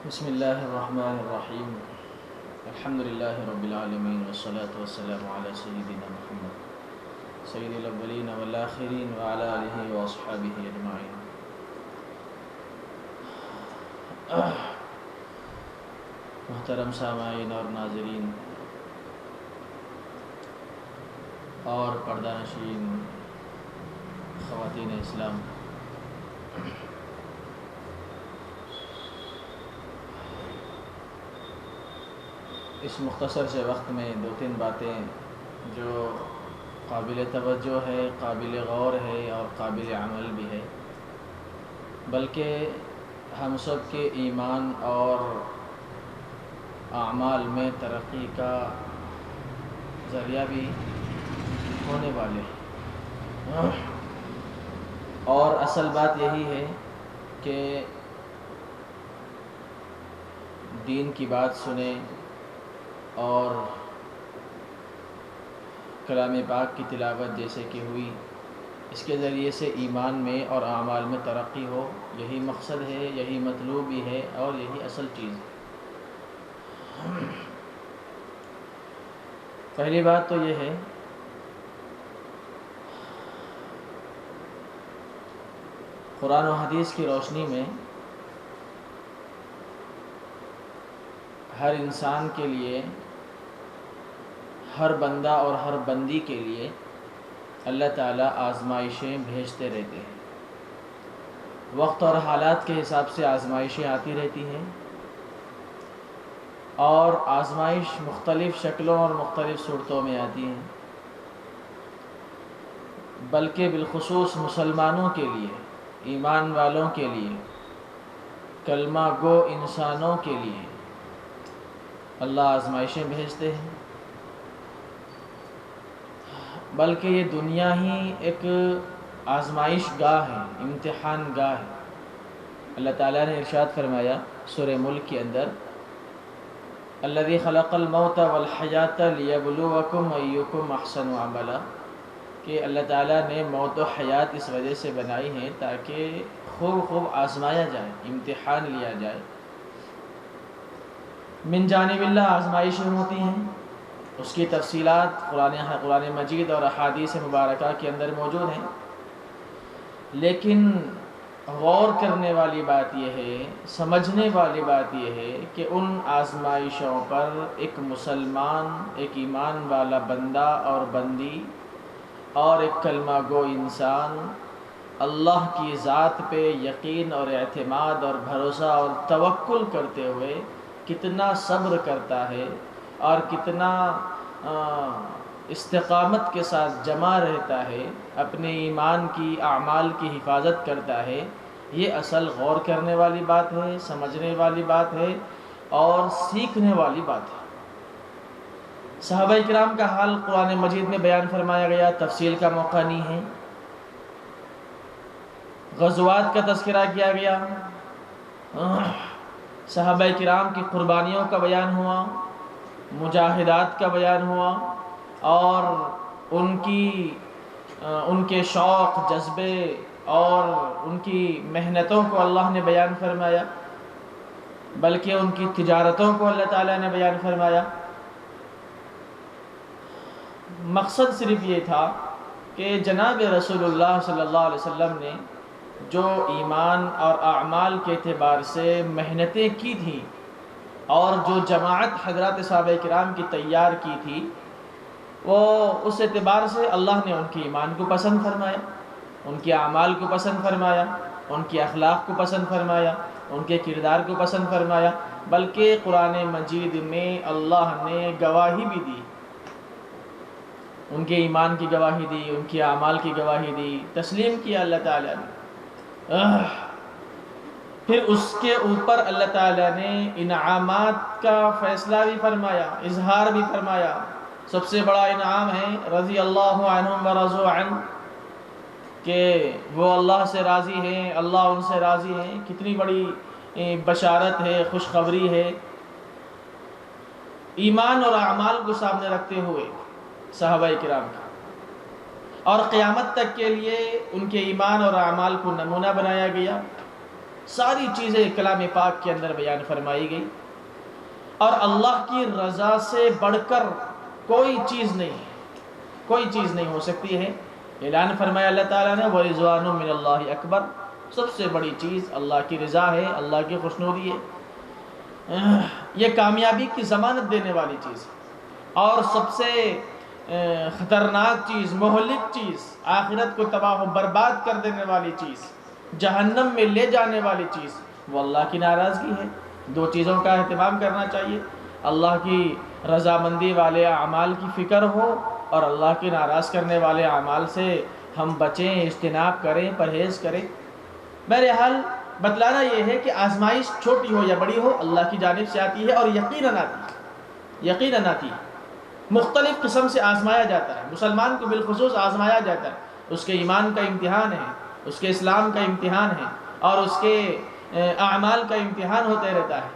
بسم اللہ الرحمن الرحیم الحمد للہ رب العالمین والصلاة والسلام علی سیدنا محمد سید الاولین والآخرین وعلی آلہ واصحابہ اجمعین۔ محترم سامعین اور ناظرین اور پردہ نشین خواتین اسلام، اس مختصر سے وقت میں دو تین باتیں جو قابل توجہ ہے، قابل غور ہے اور قابل عمل بھی ہے، بلکہ ہم سب کے ایمان اور اعمال میں ترقی کا ذریعہ بھی ہونے والے ہیں۔ اور اصل بات یہی ہے کہ دین کی بات سنیں اور کلام پاک کی تلاوت جیسے کہ ہوئی، اس کے ذریعے سے ایمان میں اور اعمال میں ترقی ہو، یہی مقصد ہے، یہی مطلوب بھی ہے اور یہی اصل چیز ہے۔ پہلی بات تو یہ ہے قرآن و حدیث کی روشنی میں ہر انسان کے لیے، ہر بندہ اور ہر بندی کے لیے اللہ تعالیٰ آزمائشیں بھیجتے رہتے ہیں۔ وقت اور حالات کے حساب سے آزمائشیں آتی رہتی ہیں، اور آزمائش مختلف شکلوں اور مختلف صورتوں میں آتی ہیں، بلکہ بالخصوص مسلمانوں کے لیے، ایمان والوں کے لیے، کلمہ گو انسانوں کے لیے اللہ آزمائشیں بھیجتے ہیں، بلکہ یہ دنیا ہی ایک آزمائش گاہ ہے، امتحان گاہ ہے۔ اللہ تعالیٰ نے ارشاد فرمایا سورہ ملک کے اندر، الذی خلق الموت والحیات لیبلوکم ایکم احسن عملا، کہ اللہ تعالیٰ نے موت و حیات اس وجہ سے بنائی ہیں تاکہ خوب آزمایا جائے، امتحان لیا جائے۔ من جانب اللہ آزمائشیں ہوتی ہیں، اس کی تفصیلات قرآن مجید اور احادیث مبارکہ کے اندر موجود ہیں، لیکن غور کرنے والی بات یہ ہے، سمجھنے والی بات یہ ہے کہ ان آزمائشوں پر ایک مسلمان، ایک ایمان والا بندہ اور بندی اور ایک کلمہ گو انسان اللہ کی ذات پہ یقین اور اعتماد اور بھروسہ اور توکل کرتے ہوئے کتنا صبر کرتا ہے اور کتنا استقامت کے ساتھ جمع رہتا ہے، اپنے ایمان کی اعمال کی حفاظت کرتا ہے، یہ اصل غور کرنے والی بات ہے، سمجھنے والی بات ہے اور سیکھنے والی بات ہے۔ صحابہ کرام کا حال قرآن مجید میں بیان فرمایا گیا، تفصیل کا موقع نہیں ہے۔ غزوات کا تذکرہ کیا گیا، صحابہ کرام کی قربانیوں کا بیان ہوا، مجاہدات کا بیان ہوا، اور ان کے شوق، جذبے اور ان کی محنتوں کو اللہ نے بیان فرمایا، بلکہ ان کی تجارتوں کو اللہ تعالیٰ نے بیان فرمایا۔ مقصد صرف یہ تھا کہ جناب رسول اللہ صلی اللہ علیہ وسلم نے جو ایمان اور اعمال کے اعتبار سے محنتیں کی تھیں اور جو جماعت حضرات صحابہ کرام کی تیار کی تھی، وہ اس اعتبار سے اللہ نے ان کے ایمان کو پسند فرمایا، ان کے اعمال کو پسند فرمایا، ان کے اخلاق کو پسند فرمایا، ان کے کردار کو پسند فرمایا، بلکہ قرآن مجید میں اللہ نے گواہی بھی دی، ان کے ایمان کی گواہی دی، ان کے اعمال کی گواہی دی، تسلیم کیا اللہ تعالیٰ نے۔ پھر اس کے اوپر اللہ تعالیٰ نے انعامات کا فیصلہ بھی فرمایا، اظہار بھی فرمایا۔ سب سے بڑا انعام ہے رضی اللہ عنہم ورضوا عنہ، کہ وہ اللہ سے راضی ہیں، اللہ ان سے راضی ہیں۔ کتنی بڑی بشارت ہے، خوشخبری ہے، ایمان اور اعمال کو سامنے رکھتے ہوئے صحابہ کرام کا، اور قیامت تک کے لیے ان کے ایمان اور اعمال کو نمونہ بنایا گیا۔ ساری چیزیں کلام پاک کے اندر بیان فرمائی گئی، اور اللہ کی رضا سے بڑھ کر کوئی چیز نہیں ہے، کوئی چیز نہیں ہو سکتی ہے۔ اعلان فرمایا اللہ تعالیٰ نے وَرِضْوَانٌ مِّنَ اللَّهِ اکبر، سب سے بڑی چیز اللہ کی رضا ہے، اللہ کی خوشنودی ہے، یہ کامیابی کی ضمانت دینے والی چیز ہے۔ اور سب سے خطرناک چیز، مہلک چیز، آخرت کو تباہ و برباد کر دینے والی چیز، جہنم میں لے جانے والی چیز، وہ اللہ کی ناراضگی ہے۔ دو چیزوں کا اہتمام کرنا چاہیے، اللہ کی رضامندی والے اعمال کی فکر ہو، اور اللہ کی ناراض کرنے والے اعمال سے ہم بچیں، اجتناب کریں، پرہیز کریں۔ بہرحال بتلانا یہ ہے کہ آزمائش چھوٹی ہو یا بڑی ہو اللہ کی جانب سے آتی ہے، اور یقیناً آتی ہے، یقیناً آتی ہے۔ مختلف قسم سے آزمایا جاتا ہے، مسلمان کو بالخصوص آزمایا جاتا ہے، اس کے ایمان کا امتحان ہے، اس کے اسلام کا امتحان ہے، اور اس کے اعمال کا امتحان ہوتے رہتا ہے۔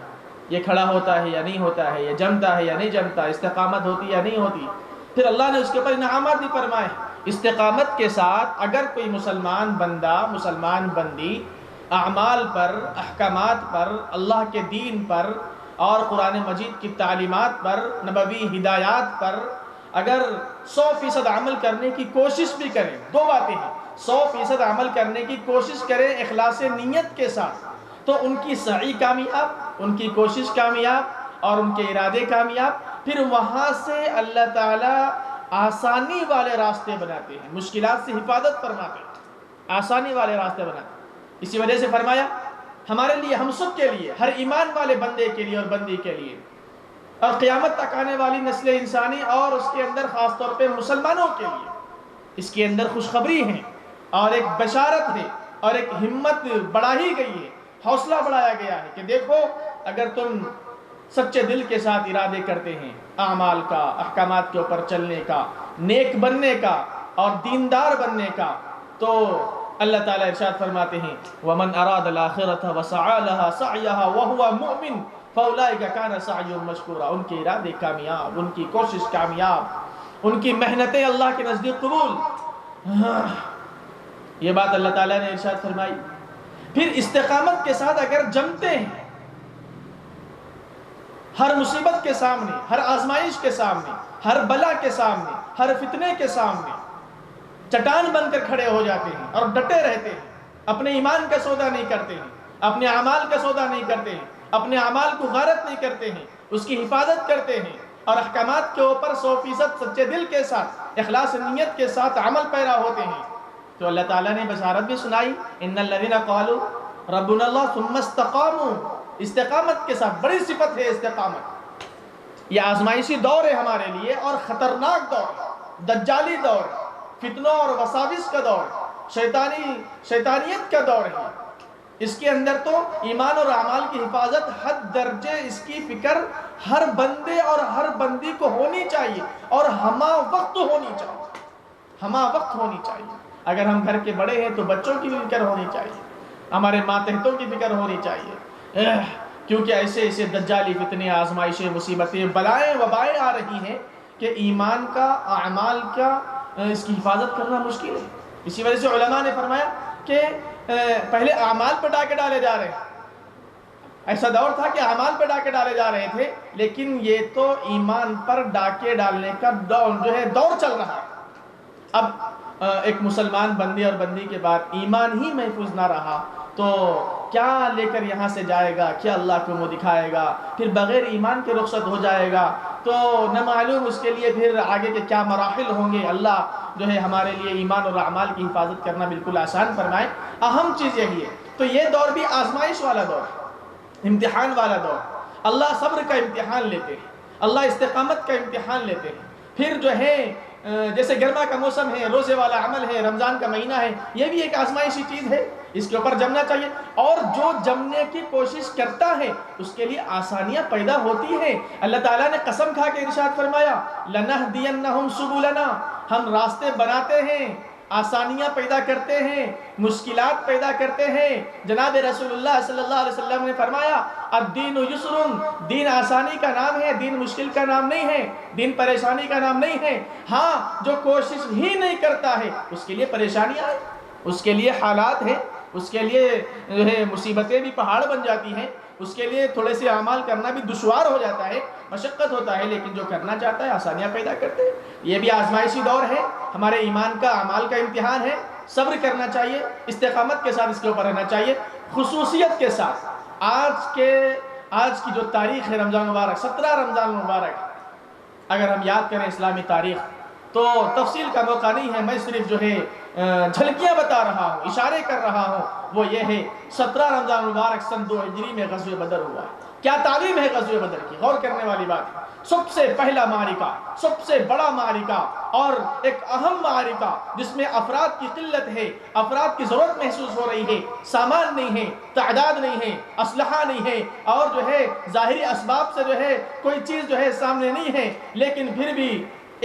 یہ کھڑا ہوتا ہے یا نہیں ہوتا ہے، یہ جمتا ہے یا نہیں جمتا، استقامت ہوتی یا نہیں ہوتی۔ پھر اللہ نے اس کے اوپر انعامات بھی فرمائے۔ استقامت کے ساتھ اگر کوئی مسلمان بندہ، مسلمان بندی اعمال پر، احکامات پر، اللہ کے دین پر اور قرآن مجید کی تعلیمات پر، نبوی ہدایات پر اگر 100% عمل کرنے کی کوشش بھی کریں، دو باتیں ہیں، 100% عمل کرنے کی کوشش کریں اخلاص نیت کے ساتھ، تو ان کی سعی کامیاب، ان کی کوشش کامیاب، اور ان کے ارادے کامیاب۔ پھر وہاں سے اللہ تعالیٰ آسانی والے راستے بناتے ہیں، مشکلات سے حفاظت فرماتے ہیں، آسانی والے راستے بناتے ہیں۔ اسی وجہ سے فرمایا ہمارے لیے، ہم سب کے لیے، ہر ایمان والے بندے کے لیے اور بندی کے لیے، اور قیامت تک آنے والی نسل انسانی، اور اس کے اندر خاص طور پہ مسلمانوں کے لیے اس کے اندر خوشخبری ہے، اور ایک بشارت ہے، اور ایک ہمت بڑھائی گئی ہے، حوصلہ بڑھایا گیا ہے کہ دیکھو اگر تم سچے دل کے ساتھ ارادے کرتے ہیں اعمال کا، احکامات کے اوپر چلنے کا، نیک بننے کا اور دیندار بننے کا، تو اللہ تعالیٰ ارشاد فرماتے ہیں وَمَنْ أَرَادَ الْآخِرَةَ وَسَعَى لَهَا سَعْيَهَا وَهُوَ مُؤْمِنٌ فَأُولَٰئِكَ كَانَ سَعْيُهُمْ مَشْكُورًا۔ ان کے ارادے کامیاب، ان کی کوشش کامیاب، ان کی محنتیں اللہ کے نزدیک قبول۔ یہ بات اللہ تعالیٰ نے ارشاد فرمائی۔ پھر استقامت کے ساتھ اگر جمتے ہیں، ہر مصیبت کے سامنے، ہر آزمائش کے سامنے، ہر بلا کے سامنے، ہر فتنے کے سامنے چٹان بن کر کھڑے ہو جاتے ہیں اور ڈٹے رہتے ہیں، اپنے ایمان کا سودا نہیں کرتے ہیں، اپنے اعمال کا سودا نہیں کرتے ہیں، اپنے اعمال کو غارت نہیں کرتے ہیں، اس کی حفاظت کرتے ہیں، اور احکامات کے اوپر 100% سچے دل کے ساتھ، اخلاص نیت کے ساتھ عمل پیرا ہوتے ہیں، تو اللہ تعالیٰ نے بشارت بھی سنائی ان الذین قالوا ربنا اللہ ثم استقاموا۔ استقامت کے ساتھ بڑی صفت ہے استقامت۔ یہ آزمائشی دور ہے ہمارے لیے، اور خطرناک دور، دجالی دور، فتنوں اور وساوس کا دور، شیطانیت کا دور ہے۔ اس کے اندر تو ایمان اور اعمال کی حفاظت حد درجے اس کی فکر ہر بندے اور ہر بندی کو ہونی چاہیے، اور ہمہ وقت ہونی چاہیے، ہمہ وقت ہونی چاہیے۔ اگر ہم گھر کے بڑے ہیں تو بچوں کی بھی فکر ہونی چاہیے، ہمارے ماتحتوں کی فکر ہونی چاہیے، کیونکہ ایسے ایسے دجالی فتنے، آزمائشیں، مصیبتیں، بلائیں، وبائیں آ رہی ہیں کہ ایمان کا، اعمال کا اس کی حفاظت کرنا مشکل ہے۔ اسی وجہ سے علماء نے فرمایا کہ پہلے اعمال پر ڈاکے ڈالے جا رہے ہیں، ایسا دور تھا کہ اعمال پر ڈاکے ڈالے جا رہے تھے، لیکن یہ تو ایمان پر ڈاکے ڈالنے کا دور چل رہا ہے۔ اب ایک مسلمان بندے اور بندی کے بعد ایمان ہی محفوظ نہ رہا تو کیا لے کر یہاں سے جائے گا، کیا اللہ کو منہ دکھائے گا، پھر بغیر ایمان کے رخصت ہو جائے گا، تو نہ معلوم اس کے لیے پھر آگے کے کیا مراحل ہوں گے۔ اللہ ہمارے لیے ایمان اور اعمال کی حفاظت کرنا بالکل آسان فرمائے۔ اہم چیز یہی ہے۔ تو یہ دور بھی آزمائش والا دور ہے، امتحان والا دور۔ اللہ صبر کا امتحان لیتے ہیں، اللہ استقامت کا امتحان لیتے ہیں۔ پھر جیسے گرما کا موسم ہے، روزے والا عمل ہے، رمضان کا مہینہ ہے، یہ بھی ایک آزمائشی چیز ہے، اس کے اوپر جمنا چاہیے، اور جو جمنے کی کوشش کرتا ہے اس کے لیے آسانیاں پیدا ہوتی ہیں۔ اللہ تعالیٰ نے قسم کھا کے ارشاد فرمایا لَنَهْدِيَنَّهُمْ سُبُلَنَا، ہم راستے بناتے ہیں، آسانیاں پیدا کرتے ہیں، مشکلات پیدا کرتے ہیں۔ جناب رسول اللہ صلی اللہ علیہ وسلم نے فرمایا الدین یسر، دین آسانی کا نام ہے، دین مشکل کا نام نہیں ہے، دین پریشانی کا نام نہیں ہے۔ ہاں جو کوشش ہی نہیں کرتا ہے اس کے لیے پریشانیاں ہیں، اس کے لیے حالات ہیں۔ اس کے لیے جو ہے مصیبتیں بھی پہاڑ بن جاتی ہیں، اس کے لیے تھوڑے سے اعمال کرنا بھی دشوار ہو جاتا ہے، مشقت ہوتا ہے، لیکن جو کرنا چاہتا ہے آسانیاں پیدا کرتے ہیں۔ یہ بھی آزمائشی دور ہے، ہمارے ایمان کا، اعمال کا امتحان ہے، صبر کرنا چاہیے، استقامت کے ساتھ اس کے اوپر رہنا چاہیے، خصوصیت کے ساتھ۔ آج کی جو تاریخ ہے رمضان مبارک، 17 رمضان مبارک، اگر ہم یاد کریں اسلامی تاریخ تو تفصیل کا موقع نہیں ہے، میں صرف جو ہے جھلکیاں بتا رہا ہوں، اشارے کر رہا ہوں۔ وہ یہ ہے 17 رمضان مبارک سن 2 ہجری میں غزوہ بدر ہوا۔ کیا تعلیم ہے غزوہ بدر کی، غور کرنے والی بات ہے۔ سب سے پہلا معرکہ، سب سے بڑا معرکہ اور ایک اہم معرکہ، جس میں افراد کی قلت ہے، افراد کی ضرورت محسوس ہو رہی ہے، سامان نہیں ہے، تعداد نہیں ہے، اسلحہ نہیں ہے، اور جو ہے ظاہری اسباب سے جو ہے کوئی چیز جو ہے سامنے نہیں ہے، لیکن پھر بھی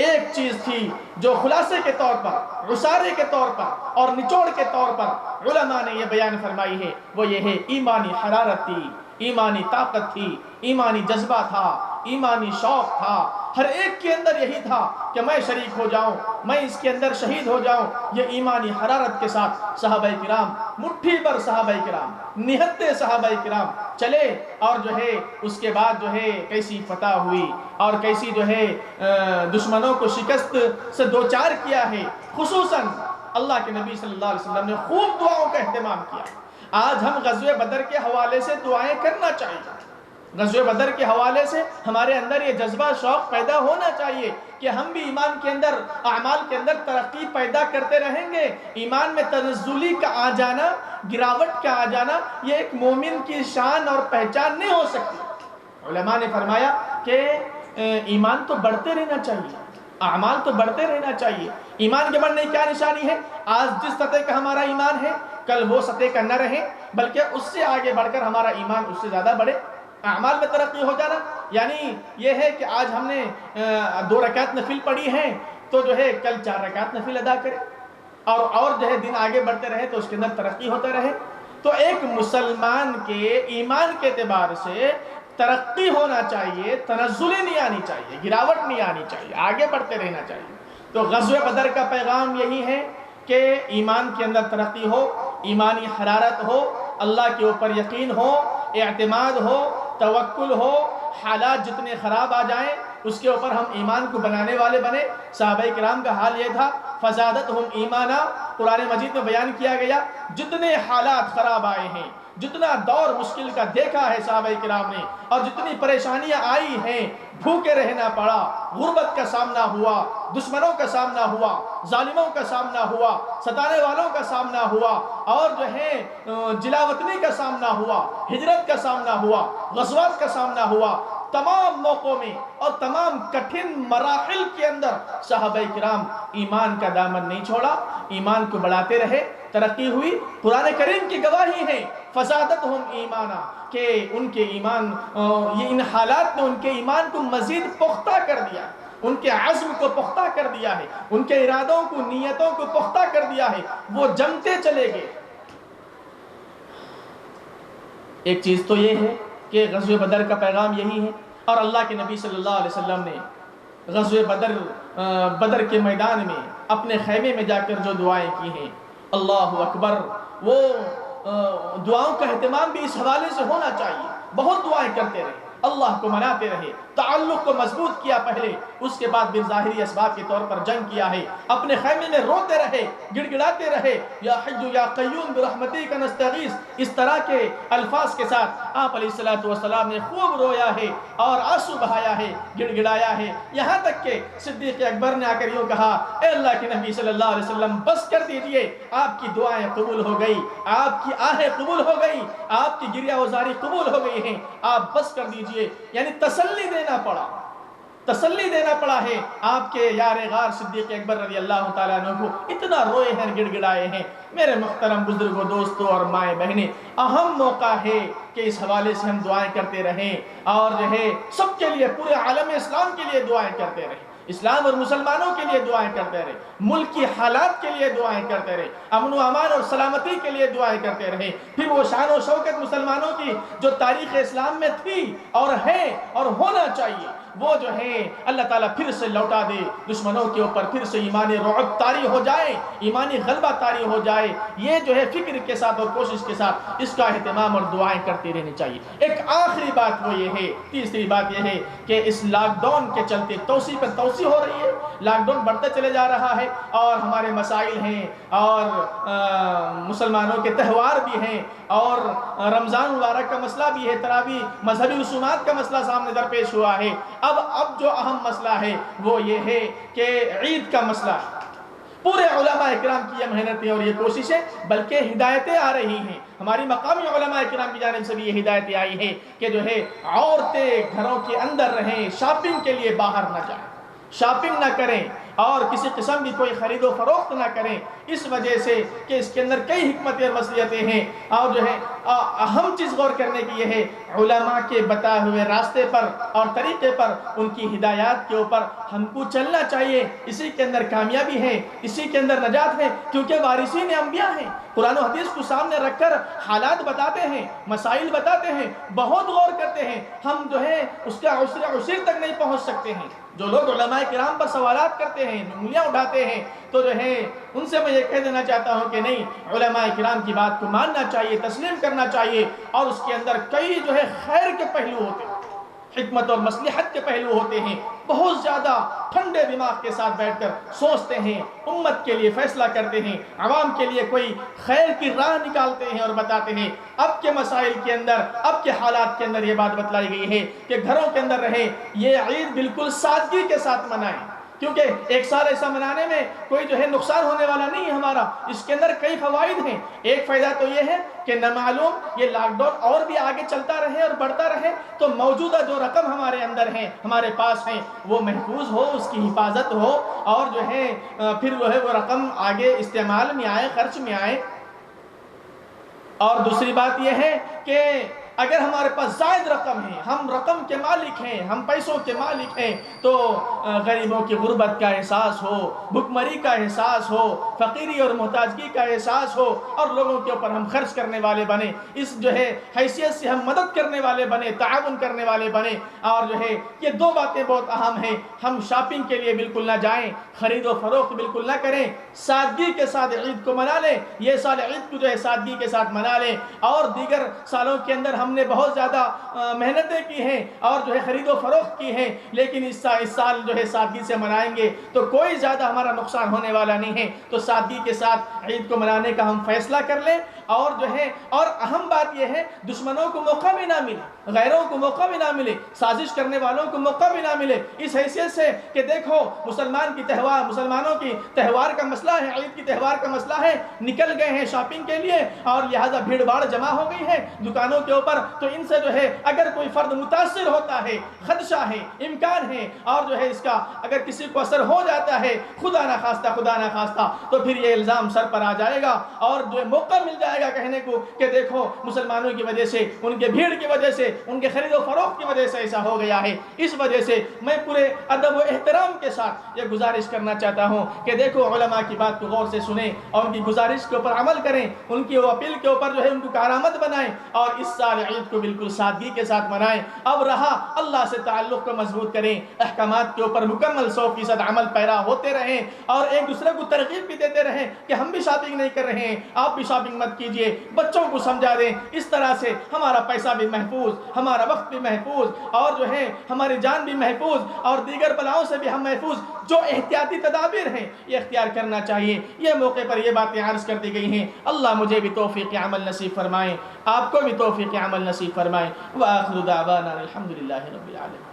ایک چیز تھی جو خلاصے کے طور پر، عصارے کے طور پر اور نچوڑ کے طور پر علماء نے یہ بیان فرمائی ہے، وہ یہ ہے ایمانی حرارت تھی، ایمانی طاقت تھی، ایمانی جذبہ تھا، ایمانی شوق تھا۔ ہر ایک کے اندر یہی تھا کہ میں شریک ہو جاؤں، میں اس کے اندر شہید ہو جاؤں۔ یہ ایمانی حرارت کے ساتھ صحابہ کرام، مٹھی پر صحابہ کرام، نہتے صحابہ کرام چلے، اور جو ہے اس کے بعد جو ہے کیسی فتح ہوئی اور کیسی جو ہے دشمنوں کو شکست سے دوچار کیا ہے۔ خصوصاً اللہ کے نبی صلی اللہ علیہ وسلم نے خوب دعاؤں کا اہتمام کیا۔ آج ہم غزوہ بدر کے حوالے سے دعائیں کرنا چاہیے، غزوہ بدر کے حوالے سے ہمارے اندر یہ جذبہ شوق پیدا ہونا چاہیے کہ ہم بھی ایمان کے اندر، اعمال کے اندر ترقی پیدا کرتے رہیں گے۔ ایمان میں تنزلی کا آ جانا، گراوٹ کا آ جانا، یہ ایک مومن کی شان اور پہچان نہیں ہو سکتی۔ علماء نے فرمایا کہ ایمان تو بڑھتے رہنا چاہیے، اعمال تو بڑھتے رہنا چاہیے۔ ایمان کے بڑھنے کی کیا نشانی ہے؟ آج جس سطح کا ہمارا ایمان ہے، کل وہ سطح کا نہ رہے، بلکہ اس سے آگے بڑھ کر ہمارا ایمان اس سے زیادہ بڑھے۔ اعمال میں ترقی ہو جانا یعنی یہ ہے کہ آج ہم نے 2 رکعت نفل پڑھی ہیں تو جو ہے کل 4 رکعت نفل ادا کرے، اور جو ہے دن آگے بڑھتے رہے تو اس کے اندر ترقی ہوتا رہے۔ تو ایک مسلمان کے ایمان کے اعتبار سے ترقی ہونا چاہیے، تنزلی نہیں آنی چاہیے، گراوٹ نہیں آنی چاہیے، آگے بڑھتے رہنا چاہیے۔ تو غزوہ بدر کا پیغام یہی ہے کہ ایمان کے اندر ترقی ہو، ایمانی حرارت ہو، اللہ کے اوپر یقین ہو، اعتماد ہو، توکل ہو، حالات جتنے خراب آ جائیں اس کے اوپر ہم ایمان کو بنانے والے بنے۔ صحابہ کرام کا حال یہ تھا، فزادتہم ایمانا، قرآن مجید میں بیان کیا گیا جتنے حالات خراب آئے ہیں، جتنا دور مشکل کا دیکھا ہے صحابہ کرام نے، اور جتنی پریشانیاں آئی ہیں، بھوکے رہنا پڑا، غربت کا سامنا ہوا، دشمنوں کا سامنا ہوا، ظالموں کا سامنا ہوا، ستانے والوں کا سامنا ہوا، اور جو ہے جلا وطنی کا سامنا ہوا، ہجرت کا سامنا ہوا، غزوات کا سامنا ہوا۔ تمام موقعوں میں اور تمام کٹھن مراحل کے اندر صحابہ کرام ایمان کا دامن نہیں چھوڑا، ایمان کو بڑھاتے رہے، ترقی ہوئی۔ قرآن کریم کی گواہی ہے فزادتہم ایمانا، کہ ان کے ایمان، یہ ان حالات نے ان کے ایمان کو مزید پختہ کر دیا، ان کے عزم کو پختہ کر دیا ہے، ان کے ارادوں کو، نیتوں کو پختہ کر دیا ہے، وہ جمتے چلے گئے۔ ایک چیز تو یہ ہے کہ غزوہ بدر کا پیغام یہی ہے، اور اللہ کے نبی صلی اللہ علیہ وسلم نے غزوہ بدر کے میدان میں اپنے خیمے میں جا کر جو دعائیں کی ہیں، اللہ اکبر، وہ دعاؤں کا اہتمام بھی اس حوالے سے ہونا چاہیے۔ بہت دعائیں کرتے رہے، اللہ کو مناتے رہے، تعلق کو مضبوط کیا پہلے، اس کے بعد ظاہری اسباب کے طور پر جنگ کیا ہے، اپنے خیمے میں روتے رہے، گڑگڑاتے رہے، یا حی یا قیوم برحمتک نستغیث، اس طرح کے الفاظ کے ساتھ آپ علیہ السلام نے خوب رویا ہے اور آنسو بہایا ہے، گڑگڑایا ہے، یہاں تک کہ صدیق اکبر نے آ کر یوں کہا، اے اللہ کے نبی صلی اللہ علیہ وسلم بس کر دیجئے، آپ کی دعائیں قبول ہو گئی، آپ کی آہیں قبول ہو گئی، آپ کی گریہ وزاری قبول ہو گئی ہیں، آپ بس کر دیجئے۔ یعنی تسلی دینا پڑا، تسلی دینا پڑا ہے آپ کے یار غار صدیق اکبر رضی اللہ تعالیٰ عنہ کو، اتنا روئے ہیں، گڑ گڑائے ہیں۔ میرے محترم بزرگوں، دوستوں اور مائیں بہنیں، اہم موقع ہے کہ اس حوالے سے ہم دعائیں کرتے رہیں، اور جو ہے سب کے لیے، پورے عالم اسلام کے لیے دعائیں کرتے رہیں، اسلام اور مسلمانوں کے لیے دعائیں کرتے رہے، ملک کی حالات کے لیے دعائیں کرتے رہے، امن و امان اور سلامتی کے لیے دعائیں کرتے رہے۔ پھر وہ شان و شوکت مسلمانوں کی جو تاریخ اسلام میں تھی اور ہے اور ہونا چاہیے، وہ جو ہے اللہ تعالیٰ پھر سے لوٹا دے دشمنوں کے اوپر، پھر سے ایمانی رعب طاری ہو جائے، ایمانی غلبہ طاری ہو جائے. یہ جو ہے فکر کے ساتھ اور کوشش کے ساتھ اس کا اہتمام اور دعائیں کرتے رہنی چاہیے. ایک آخری بات وہ یہ ہے، تیسری بات یہ ہے کہ اس لاک ڈاؤن کے چلتے توسیع پر توسیع ہو رہی ہے. لاک ڈاؤن بڑھتا چلے جا رہا ہے اور ہمارے مسائل ہیں اور مسلمانوں کے تہوار بھی ہیں اور رمضان مبارک کا مسئلہ بھی ہے، تراویح مذہبی رسومات کا مسئلہ سامنے درپیش ہوا ہے. اب جو اہم مسئلہ ہے وہ یہ ہے کہ عید کا مسئلہ ہے. پورے علماء اکرام کی یہ محنتیں اور یہ کوششیں بلکہ ہدایتیں آ رہی ہیں. ہماری مقامی علماء اکرام کی جانب سے بھی یہ ہدایتیں آئی ہیں کہ جو ہے عورتیں گھروں کے اندر رہیں، شاپنگ کے لیے باہر نہ جائیں، شاپنگ نہ کریں اور کسی قسم کی کوئی خرید و فروخت نہ کریں، اس وجہ سے کہ اس کے اندر کئی حکمتیں اور مصلحتیں ہیں. اور جو ہے اہم چیز غور کرنے کی یہ ہے علماء کے بتائے ہوئے راستے پر اور طریقے پر، ان کی ہدایات کے اوپر ہم کو چلنا چاہیے. اسی کے اندر کامیابی ہے، اسی کے اندر نجات ہے، کیونکہ وارثین انبیاء ہیں. قرآن و حدیث کو سامنے رکھ کر حالات بتاتے ہیں، مسائل بتاتے ہیں، بہت غور کرتے ہیں. ہم جو ہے اس کا عشر تک نہیں پہنچ سکتے ہیں. جو لوگ علماء کرام پر سوالات کرتے ہیں، انگلیاں اٹھاتے ہیں، تو جو ہے ان سے میں یہ کہہ دینا چاہتا ہوں کہ نہیں، علماء کرام کی بات کو ماننا چاہیے، تسلیم کرنا چاہیے. اور اس کے اندر کئی جو ہے خیر کے پہلو ہوتے ہیں، حکمت اور مصلحت کے پہلو ہوتے ہیں. بہت زیادہ ٹھنڈے دماغ کے ساتھ بیٹھ کر سوچتے ہیں، امت کے لیے فیصلہ کرتے ہیں، عوام کے لیے کوئی خیر کی راہ نکالتے ہیں اور بتاتے ہیں. اب کے مسائل کے اندر، اب کے حالات کے اندر یہ بات بتلائی گئی ہے کہ گھروں کے اندر رہیں. یہ عید بالکل سادگی کے ساتھ منائیں، کیونکہ ایک سال ایسا منانے میں کوئی جو ہے نقصان ہونے والا نہیں ہے ہمارا. اس کے اندر کئی فوائد ہیں. ایک فائدہ تو یہ ہے کہ نہ معلوم یہ لاک ڈاؤن اور بھی آگے چلتا رہے اور بڑھتا رہے تو موجودہ جو رقم ہمارے اندر ہیں، ہمارے پاس ہیں، وہ محفوظ ہو، اس کی حفاظت ہو اور جو ہے پھر جو ہے وہ رقم آگے استعمال میں آئے، خرچ میں آئے. اور دوسری بات یہ ہے کہ اگر ہمارے پاس زائد رقم ہے، ہم رقم کے مالک ہیں، ہم پیسوں کے مالک ہیں، تو غریبوں کی غربت کا احساس ہو، بھوکمری کا احساس ہو، فقیری اور محتاجگی کا احساس ہو اور لوگوں کے اوپر ہم خرچ کرنے والے بنے، اس جو ہے حیثیت سے ہم مدد کرنے والے بنے، تعاون کرنے والے بنے. اور جو ہے یہ دو باتیں بہت اہم ہیں. ہم شاپنگ کے لیے بالکل نہ جائیں، خرید و فروخت بالکل نہ کریں، سادگی کے ساتھ عید کو منا لیں. یہ سال عید کو جو ہے سادگی کے ساتھ منا لیں. اور دیگر سالوں کے اندر ہم نے بہت زیادہ محنتیں کی ہیں اور جو ہے خرید و فروخت کی ہیں، لیکن اس سال جو ہے سادگی سے منائیں گے تو کوئی زیادہ ہمارا نقصان ہونے والا نہیں ہے. تو سادگی کے ساتھ عید کو منانے کا ہم فیصلہ کر لیں. اور جو ہے اور اہم بات یہ ہے دشمنوں کو موقع بھی نہ ملے، غیروں کو موقع بھی نہ ملے، سازش کرنے والوں کو موقع بھی نہ ملے، اس حیثیت سے کہ دیکھو مسلمانوں کی تہوار کا مسئلہ ہے، عید کی تہوار کا مسئلہ ہے، نکل گئے ہیں شاپنگ کے لیے اور لہذا بھیڑ بھاڑ جمع ہو گئی ہے دکانوں کے اوپر. تو ان سے جو ہے اگر کوئی فرد متاثر ہوتا ہے، خدشہ ہے، امکان ہے اور جو ہے اس کا اگر کسی کو اثر ہو جاتا ہے خدا نہ خواستہ تو پھر یہ الزام سر پر آ جائے گا اور جو موقع مل جائے گا کہنے کو کہ دیکھو مسلمانوں کی وجہ سے، ان کے بھیڑ کی وجہ سے، ان کے خرید و فروخت کی وجہ سے ایسا ہو گیا ہے. اس وجہ سے میں پورے ادب و احترام کے ساتھ یہ گزارش کرنا چاہتا ہوں کہ دیکھو علماء کی بات کو غور سے سنیں اور ان کی گزارش کے اوپر عمل کریں، ان کی وہ اپیل کے اوپر جو ہے ان کو کارآمد بنائیں اور اس سال عید کو بالکل سادگی کے ساتھ منائیں. اب رہا اللہ سے تعلق کو مضبوط کریں، احکامات کے اوپر مکمل 100% عمل پیرا ہوتے رہیں اور ایک دوسرے کو ترغیب بھی دیتے رہیں کہ ہم بھی شاپنگ نہیں کر رہے ہیں، آپ بھی شاپنگ مت کیجئے، بچوں کو سمجھا دیں. اس طرح سے ہمارا پیسہ بھی محفوظ، ہمارا وقت بھی محفوظ اور جو ہے ہماری جان بھی محفوظ اور دیگر بلاؤں سے بھی ہم محفوظ. جو احتیاطی تدابیر ہیں یہ اختیار کرنا چاہیے. یہ موقع پر یہ باتیں عرض کر دی گئی ہیں. اللہ مجھے بھی توفیق عمل نصیب فرمائیں، آپ کو بھی توفیق عمل نصیب فرمائیں. وآخر دعوانا الحمدللہ رب العالمین.